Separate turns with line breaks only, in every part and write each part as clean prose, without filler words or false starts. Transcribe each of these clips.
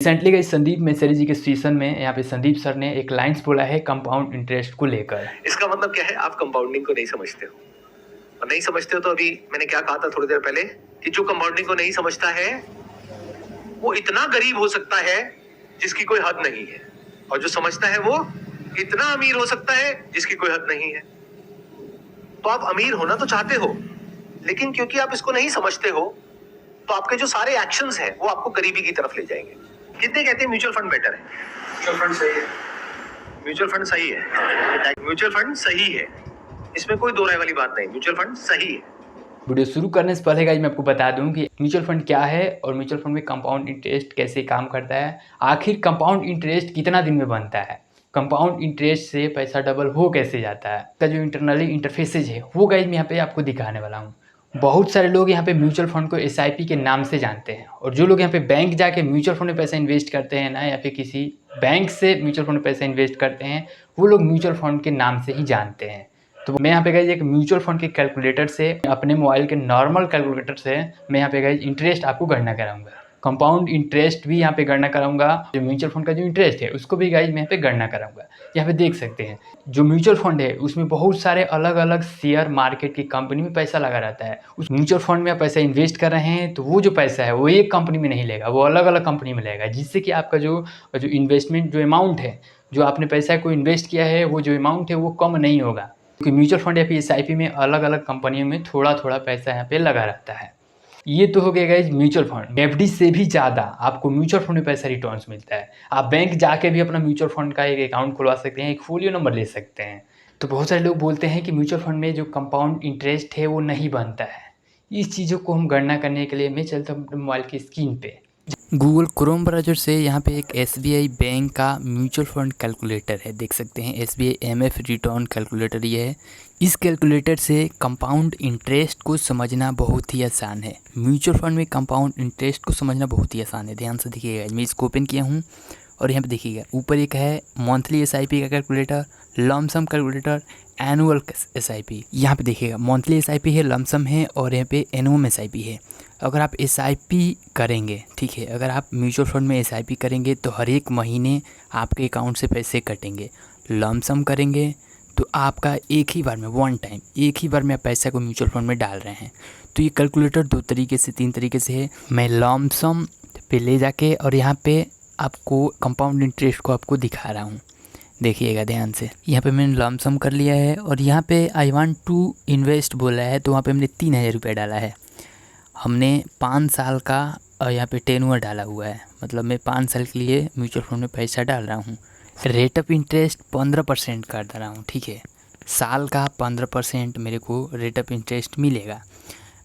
Recently गई संदीप मेसरी जी के session में यहाँ पे संदीप सर ने एक लाइन्स बोला है कंपाउंड इंटरेस्ट को लेकर।
इसका मतलब क्या है, आप कंपाउंडिंग को नहीं समझते हो, और नहीं समझते हो तो अभी मैंने क्या कहा था थोड़ी देर पहले कि जो कंपाउंडिंग को नहीं समझता है वो इतना गरीब हो सकता है जिसकी कोई हद नहीं है, और जो समझता है वो इतना अमीर हो सकता है जिसकी कोई हद नहीं है। तो आप अमीर होना तो चाहते हो, लेकिन क्योंकि आप इसको नहीं समझते हो तो आपके जो सारे एक्शंस हैं वो आपको गरीबी की तरफ ले जाएंगे। कितने कहते हैं म्यूचुअल फंड बेटर है? म्यूचुअल फंड सही है, म्यूचुअल फंड सही है, म्यूचुअल फंड सही है, इसमें कोई दो राय वाली बात नहीं, म्यूचुअल फंड सही है।
वीडियो शुरू करने से पहले गाइस मैं आपको बता दूं कि म्यूचुअल फंड क्या है और म्यूचुअल फंड में कंपाउंड इंटरेस्ट कैसे काम करता है, आखिर कंपाउंड इंटरेस्ट कितना दिन में बनता है, कंपाउंड इंटरेस्ट से पैसा डबल हो कैसे जाता है, इसका जो इंटरनली इंटरफेसेज है वो गाइस मैं यहाँ पे आपको दिखाने वाला हूँ। बहुत सारे लोग यहाँ पे म्यूचुअल फंड को SIP के नाम से जानते हैं, और जो लोग यहाँ पे बैंक जाके म्यूचुअल फंड में पैसा इन्वेस्ट करते हैं ना, या फिर किसी बैंक से म्यूचुअल फंड में पैसा इन्वेस्ट करते हैं, वो लोग म्यूचुअल फंड के नाम से ही जानते हैं। तो मैं यहाँ पे गाइस एक म्यूचुअल फंड के कैलकुलेटर से, अपने मोबाइल के नॉर्मल कैलकुलेटर से मैं यहाँ पे गाइस इंटरेस्ट आपको गणना कराऊंगा, कंपाउंड इंटरेस्ट भी यहाँ पे गणना कराऊंगा, जो म्यूचुअल फंड का जो इंटरेस्ट है उसको भी गाइस मैं यहाँ पे गणना कराऊंगा। यहाँ पे देख सकते हैं जो म्यूचुअल फंड है उसमें बहुत सारे अलग अलग शेयर मार्केट की कंपनी में पैसा लगा रहता है। उस म्यूचुअल फंड में आप पैसा इन्वेस्ट कर रहे हैं तो वो जो पैसा है वो एक कंपनी में नहीं लेगा, वो अलग अलग कंपनी में लेगा, जिससे कि आपका जो इन्वेस्टमेंट जो अमाउंट है, जो आपने पैसा को इन्वेस्ट किया है वो जो अमाउंट है वो कम नहीं होगा, क्योंकि म्यूचुअल फंड या फिर SIP में अलग अलग कंपनियों में थोड़ा थोड़ा पैसा यहाँ पे लगा रहता है। ये तो हो गया गाइस म्यूचुअल फंड। FD से भी ज़्यादा आपको म्यूचुअल फंड में पैसा रिटर्न्स मिलता है। आप बैंक जाके भी अपना म्यूचुअल फंड का एक अकाउंट खुलवा सकते हैं, एक फोलियो नंबर ले सकते हैं। तो बहुत सारे लोग बोलते हैं कि म्यूचुअल फंड में जो कंपाउंड इंटरेस्ट है वो नहीं बनता है। इस चीज़ों को हम गणना करने के लिए मैं चलता हूँ अपने मोबाइल की स्क्रीन पे, गूगल क्रोम ब्राउज़र से यहाँ पे एक SBI बैंक का म्यूचुअल फंड कैलकुलेटर है, देख सकते हैं SBI MF रिटर्न कैलकुलेटर ये है। इस कैलकुलेटर से कंपाउंड इंटरेस्ट को समझना बहुत ही आसान है। म्यूचुअल फंड में कंपाउंड इंटरेस्ट को समझना बहुत ही आसान है। ध्यान से देखिएगा, मैं इसको ओपन किया हूँ और यहाँ पे देखिएगा ऊपर एक है मंथली SIP का calculator, lump sum calculator, annual SIP। यहाँ पे देखिएगा मंथली SIP है, लमसम है, और यहाँ पे एनुअल SIP है। अगर आप SIP करेंगे, ठीक है, अगर आप म्यूचुअल फंड में SIP करेंगे तो हर एक महीने आपके अकाउंट से पैसे कटेंगे। लमसम करेंगे तो आपका एक ही बार में, वन टाइम, एक ही बार में आप पैसा को म्यूचुअल फंड में डाल रहे हैं। तो ये कैलकुलेटर दो तरीके से, तीन तरीके से है। मैं लमसम पे ले जाके और यहाँ पे आपको कंपाउंड इंटरेस्ट को आपको दिखा रहा हूँ, देखिएगा ध्यान से। यहाँ पे मैंने लमसम कर लिया है और यहाँ पे आई वांट टू इन्वेस्ट बोला है, तो वहाँ पे हमने 3000 रुपये डाला है। हमने 5 साल का यहाँ पे टेन्योर डाला हुआ है, मतलब मैं 5 साल के लिए म्यूचुअल फंड में पैसा डाल रहा हूँ। रेट ऑफ इंटरेस्ट 15% कर दे रहा हूँ, ठीक है, साल का 15% मेरे को रेट ऑफ इंटरेस्ट मिलेगा।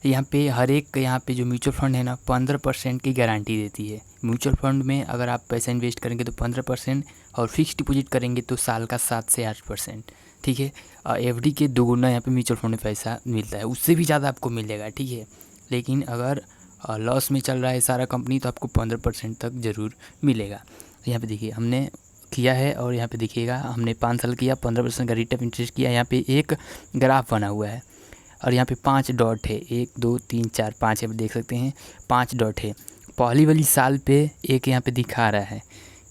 यहाँ पे हर एक, यहाँ पे जो म्यूचुअल फंड है ना 15% की गारंटी देती है। म्यूचुअल फंड में अगर आप पैसा इन्वेस्ट करेंगे तो 15%, और फिक्स डिपॉजिट करेंगे तो साल का 7 से 8%, ठीक है। FD के दोगुना यहाँ पे म्यूचुअल फंड में पैसा मिलता है, उससे भी ज़्यादा आपको मिलेगा, ठीक है। लेकिन अगर लॉस में चल रहा है सारा कंपनी तो आपको 15% तक ज़रूर मिलेगा। यहाँ पे देखिए हमने किया है, और यहाँ पे देखिएगा हमने 5 साल किया, 15% का रेट ऑफ इंटरेस्ट किया। यहाँ पे एक ग्राफ बना हुआ है और यहाँ पे 5 डॉट है, 1 2 3 4 5, यहाँ पे देख सकते हैं 5 डॉट है। पहली वाली साल पे एक यहाँ पे दिखा रहा है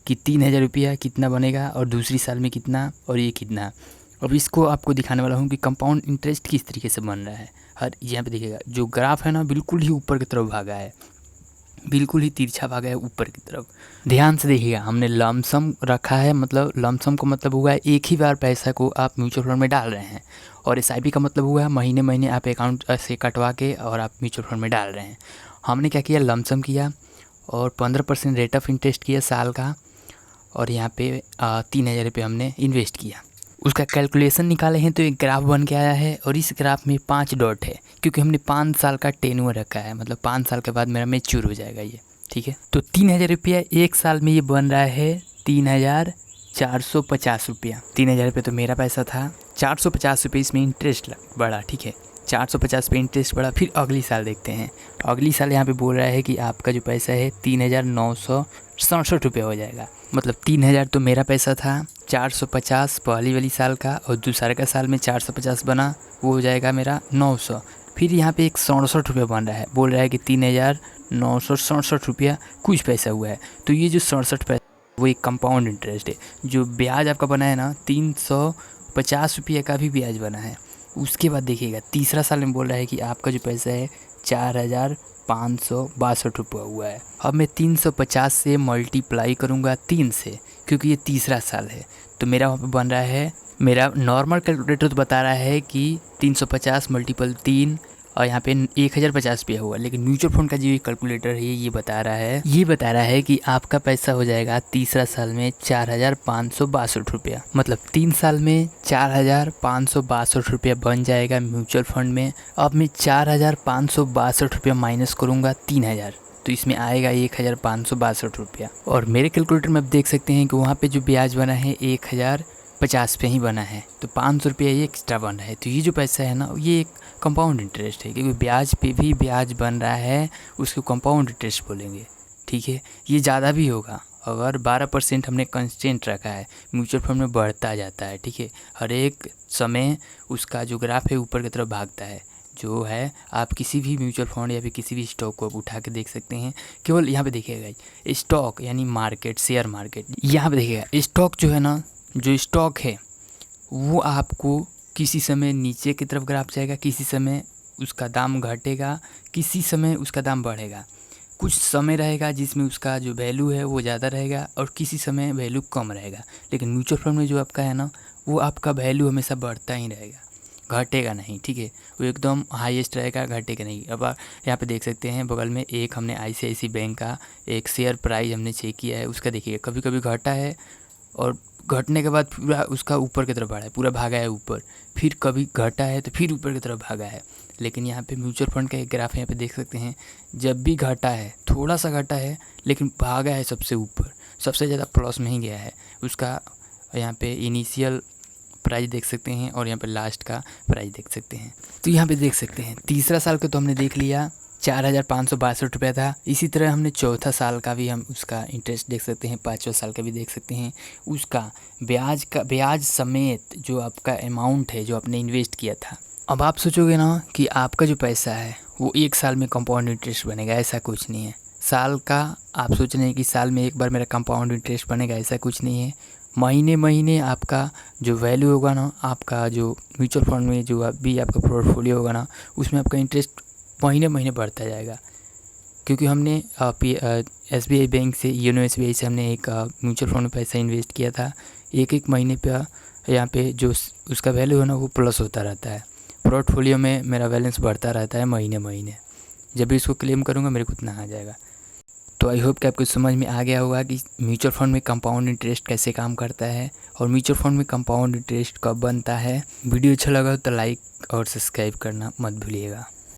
कि 3000 रुपया कितना बनेगा, और दूसरी साल में कितना, और ये कितना। अब इसको आपको दिखाने वाला हूँ कि कंपाउंड इंटरेस्ट किस तरीके से बन रहा है। हर यहाँ पे देखिएगा जो ग्राफ है ना बिल्कुल ही ऊपर की तरफ भागा है, बिल्कुल ही तिरछा भागा है ऊपर की तरफ। ध्यान से देखिएगा, हमने लमसम रखा है, मतलब लमसम का मतलब हुआ है एक ही बार पैसा को आप म्यूचुअल फंड में डाल रहे हैं, और SIP का मतलब हुआ है महीने महीने आप अकाउंट से कटवा के और आप म्यूचुअल फंड में डाल रहे हैं। हमने क्या किया, लमसम किया और 15% रेट ऑफ इंटरेस्ट किया साल का, और यहाँ पे 3000 रुपये हमने इन्वेस्ट किया। उसका कैलकुलेशन निकाले हैं तो एक ग्राफ बन के आया है, और इस ग्राफ में 5 डॉट है क्योंकि हमने 5 साल का टेन्योर रखा है, मतलब 5 साल के बाद मेरा मैच्योर हो जाएगा ये, ठीक है। तो 3000 रुपया एक साल में ये बन रहा है 3450 रुपया। 3000 रुपये तो मेरा पैसा था, 450 रुपये इसमें इंटरेस्ट बढ़ा, ठीक है, 450 पे इंटरेस्ट बढ़ा। फिर अगली साल देखते हैं, अगली साल यहाँ पे बोल रहा है कि आपका जो पैसा है 3967 रुपये हो जाएगा। मतलब 3000 तो मेरा पैसा था, 450 पहली वाली साल का, और दूसरे का साल में 450 बना, वो हो जाएगा मेरा 900। फिर यहाँ पे एक 67 रुपया बन रहा है, बोल रहा है कि 3,967 रुपया कुछ पैसा हुआ है। तो ये जो 67 पैसा वो एक कंपाउंड इंटरेस्ट है। जो ब्याज आपका बना है ना 350 रुपये का भी ब्याज बना है। उसके बाद देखिएगा तीसरा साल में बोल रहा है कि आपका जो पैसा है 4,562 रुपये हुआ है। अब मैं 350 से मल्टीप्लाई करूँगा 3 से, क्योंकि ये तीसरा साल है। तो मेरा वहाँ पे बन रहा है, मेरा नॉर्मल कैलकुलेटर तो बता रहा है कि 350 × 3 और यहाँ पे 1,050 रुपया हुआ। लेकिन म्यूचुअल फंड का जो कैलकुलेटर है ये बता रहा है कि आपका पैसा हो जाएगा तीसरा साल में 4,562 रुपया। मतलब 3 साल में 4,562 रुपया बन जाएगा म्यूचुअल फंड में। अब मैं 4,562 रुपया माइनस करूँगा 3,000, तो इसमें आएगा 1,562 रुपया। और मेरे कैलकुलेटर में आप देख सकते हैं कि वहाँ पे जो ब्याज बना है 1,050 पे ही बना है, तो 500 रुपया ये एक्स्ट्रा बन रहा है। तो ये जो पैसा है ना ये एक कंपाउंड इंटरेस्ट है, क्योंकि ब्याज पे भी ब्याज बन रहा है, उसको कंपाउंड इंटरेस्ट बोलेंगे। ठीक है, ये ज़्यादा भी होगा। अगर 12% हमने कंस्टेंट रखा है, म्यूचुअल फंड में बढ़ता जाता है। ठीक है, हर एक समय उसका जो ग्राफ है ऊपर की तरफ भागता है। जो है आप किसी भी म्यूचुअल फंड या फिर किसी भी स्टॉक को आप उठा के देख सकते हैं। केवल यहाँ पे देखिएगा स्टॉक यानी मार्केट, शेयर मार्केट, यहाँ पे देखिएगा स्टॉक जो है ना, जो स्टॉक है वो आपको किसी समय नीचे की तरफ ग्राफ जाएगा, किसी समय उसका दाम घटेगा, किसी समय उसका दाम बढ़ेगा। कुछ समय रहेगा जिसमें उसका जो वैल्यू है वो ज़्यादा रहेगा और किसी समय वैल्यू कम रहेगा। लेकिन म्यूचुअल फंड में जो आपका है ना वो आपका वैल्यू हमेशा बढ़ता ही रहेगा, घटेगा नहीं। ठीक है, वो एकदम हाईएस्ट रहेगा, घटेगा नहीं। अब आप यहाँ पे देख सकते हैं बगल में एक हमने ICICI बैंक का एक शेयर प्राइस हमने चेक किया है, उसका देखिए कभी कभी घटा है और घटने के बाद पूरा उसका ऊपर की तरफ बढ़ा है, पूरा भागा है ऊपर, फिर कभी घटा है तो फिर ऊपर की तरफ भागा है। लेकिन यहाँ पे म्यूचुअल फंड का एक ग्राफ यहाँ पे देख सकते हैं, जब भी घटा है थोड़ा सा घटा है लेकिन भागा है सबसे ऊपर, सबसे ज़्यादा प्लस में ही गया है। उसका यहाँ पे इनिशियल प्राइस देख सकते हैं और यहाँ पे लास्ट का प्राइस देख सकते हैं। तो यहाँ पे देख सकते हैं तीसरा साल का तो हमने देख लिया 4,562 रुपया था। इसी तरह हमने चौथा साल का भी हम उसका इंटरेस्ट देख सकते हैं, पाँचवा साल का भी देख सकते हैं। उसका ब्याज समेत जो आपका अमाउंट है जो आपने इन्वेस्ट किया था। अब आप सोचोगे ना कि आपका जो पैसा है वो 1 साल में कंपाउंड इंटरेस्ट बनेगा, ऐसा कुछ नहीं है। साल का आप सोच रहे हैं कि साल में एक बार मेरा कंपाउंड इंटरेस्ट बनेगा, ऐसा कुछ नहीं है। महीने महीने आपका जो वैल्यू होगा ना, आपका जो म्यूचुअल फंड में जो अभी आपका पोर्टफोलियो होगा ना, उसमें आपका इंटरेस्ट महीने महीने बढ़ता जाएगा। क्योंकि हमने SBI बैंक से, योनो SBI से हमने एक म्यूचुअल फंड में पैसा इन्वेस्ट किया था। एक महीने पे यहाँ पे जो उसका वैल्यू है ना वो प्लस होता रहता है। पोर्टफोलियो में मेरा बैलेंस बढ़ता रहता है महीने महीने। जब भी इसको क्लेम करूँगा मेरे को उतना आ जाएगा। तो आई होप कि आपको समझ में आ गया होगा कि म्यूचुअल फंड में कंपाउंड इंटरेस्ट कैसे काम करता है और म्यूचुअल फंड में कंपाउंड इंटरेस्ट कब बनता है। वीडियो अच्छा लगा तो लाइक और सब्सक्राइब करना मत भूलिएगा।